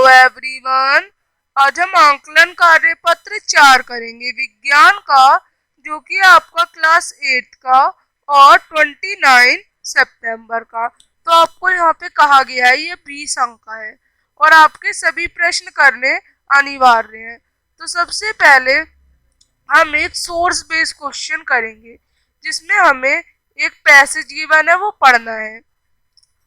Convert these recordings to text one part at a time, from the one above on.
Everyone. आज हम आंकलन कार्य पत्र 4 करेंगे विज्ञान का, जो कि आपका क्लास 8 का और 29 सितंबर का। तो आपको यहाँ पे कहा गया है ये 20 अंक का है और आपके सभी प्रश्न करने अनिवार्य हैं। तो सबसे पहले हम एक सोर्स बेस्ड क्वेश्चन करेंगे जिसमें हमें एक पैसेज गिवन है वो पढ़ना है।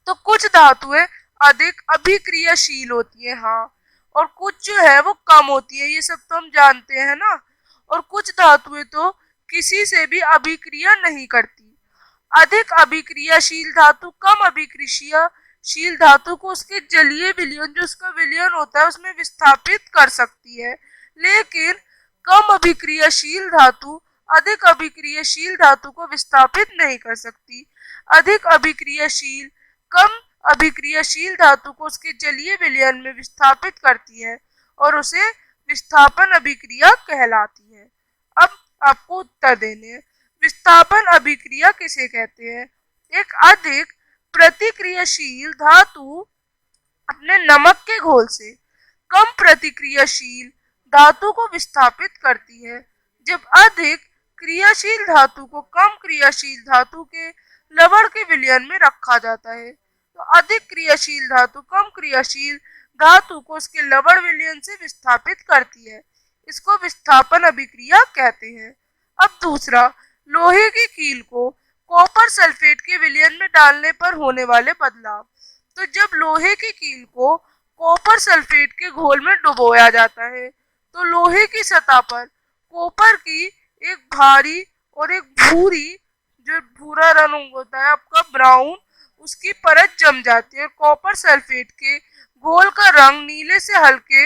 तो कुछ धातुएं अधिक अभिक्रियाशील होती है, हाँ, और कुछ जो है वो कम होती है, ये सब तो हम जानते हैं ना। और कुछ धातुएं तो किसी से भी अभिक्रिया नहीं करती। अधिक अभिक्रियाशील धातु कम अभिक्रियाशील धातु को उसके जलीय विलयन, जो उसका विलयन होता है, उसमें विस्थापित कर सकती है। लेकिन कम अभिक्रियाशील धातु अधिक अभिक्रियाशील धातु को विस्थापित नहीं कर सकती। अधिक अभिक्रियाशील कम अभिक्रियाशील धातु को उसके जलीय विलयन में विस्थापित करती है और उसे विस्थापन अभिक्रिया कहलाती है। अब आपको उत्तर देने हैं। विस्थापन अभिक्रिया किसे कहते हैं? एक अधिक प्रतिक्रियाशील धातु अपने नमक के घोल से कम प्रतिक्रियाशील धातु को विस्थापित करती है। जब अधिक क्रियाशील धातु को कम क्रियाशील धातु के लवण के विलयन में रखा जाता है, तो अधिक क्रियाशील धातु कम क्रियाशील धातु को उसके लवण विलयन से विस्थापित करती है। इसको विस्थापन अभिक्रिया कहते हैं। अब दूसरा, लोहे की कील को कॉपर सल्फेट के विलयन में डालने पर होने वाले बदलाव। तो जब लोहे की कील को कॉपर सल्फेट के घोल में डुबोया जाता है तो लोहे की सतह पर कॉपर की एक भारी और एक भूरी, जो भूरा रंग होता है आपका ब्राउन, उसकी परत जम जाती है और कॉपर सल्फेट के घोल का रंग नीले से हल्के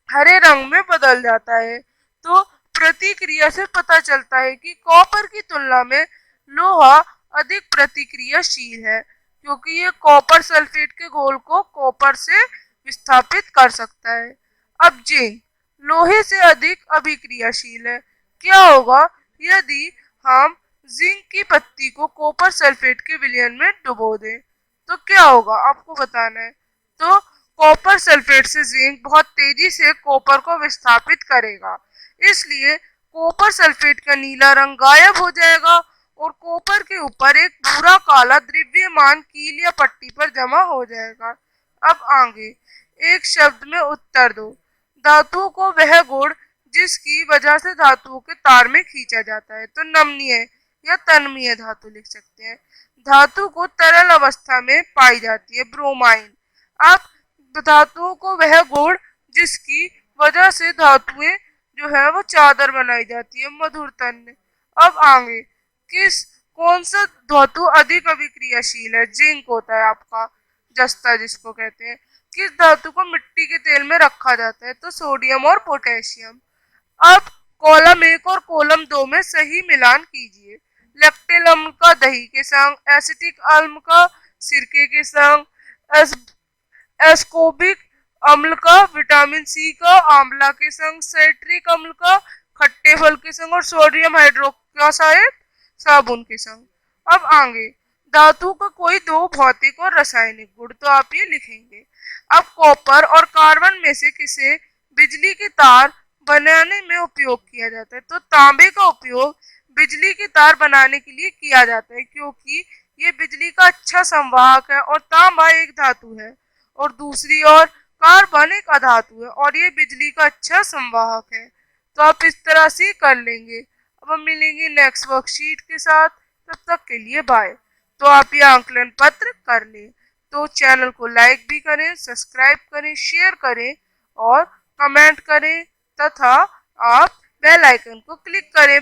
हरे रंग में बदल जाता है। तो प्रतिक्रिया से पता चलता है कि कॉपर की तुलना में लोहा अधिक प्रतिक्रियाशील है, क्योंकि ये कॉपर सल्फेट के घोल को कॉपर से विस्थापित कर सकता है। अब जिंक लोहे से अधिक अभिक्रियाशील है। क्या होगा यदि हम जिंक की पत्ती को कॉपर सल्फेट के विलयन में डुबो दें? तो क्या होगा आपको बताना है। तो कॉपर सल्फेट से जिंक बहुत तेजी से कॉपर को विस्थापित करेगा, इसलिए कॉपर सल्फेट का नीला रंग गायब हो जाएगा और कॉपर के ऊपर एक भूरा काला द्रव्यमान कील या पट्टी पर जमा हो जाएगा। अब आगे एक शब्द में उत्तर दो। धातुओं को वह गुण जिसकी वजह से धातुओं के तार में खींचा जाता है। तो नमनीय या तन्मीय धातु लिख सकते हैं। धातु को तरल अवस्था में पाई जाती है, ब्रोमाइन। अब धातुओं को वह गुण जिसकी वजह से धातुएं जो है वो चादर बनाई जाती है, मधुर तन्य। अब आगे कौन सा धातु अधिक अभिक्रियाशील है? जिंक होता है आपका, जस्ता जिसको कहते हैं। किस धातु को मिट्टी के तेल में रखा जाता है? तो सोडियम और पोटेशियम। अब कॉलम 1 और कॉलम 2 में सही मिलान कीजिए। लैक्टेल अम्ल का दही के संग, एसिटिक अम्ल का सिरके के संग, एस्कोबिक अम्ल का विटामिन सी का आंवला के संग, साइट्रिक अम्ल का खट्टे फल के संग और सोडियम हाइड्रोक्साइड साबुन के संग। अब आगे धातु का कोई दो भौतिक और रासायनिक गुण, तो आप ये लिखेंगे। अब कॉपर और कार्बन में से किसे बिजली के तार बनाने में उपयोग किया जाता है? तो तांबे का उपयोग बिजली के तार बनाने के लिए किया जाता है, क्योंकि ये बिजली का अच्छा संवाहक है और तांबा एक धातु है और दूसरी ओर कार्बन एक अधातु है और ये बिजली का अच्छा संवाहक है। तो आप इस तरह से कर लेंगे। अब हम मिलेंगे नेक्स्ट वर्कशीट के साथ, तब तक के लिए बाय। तो आप ये आंकलन पत्र कर लें। तो चैनल को लाइक भी करें, सब्सक्राइब करें, शेयर करें और कमेंट करें तथा आप बेल आइकन को क्लिक करें।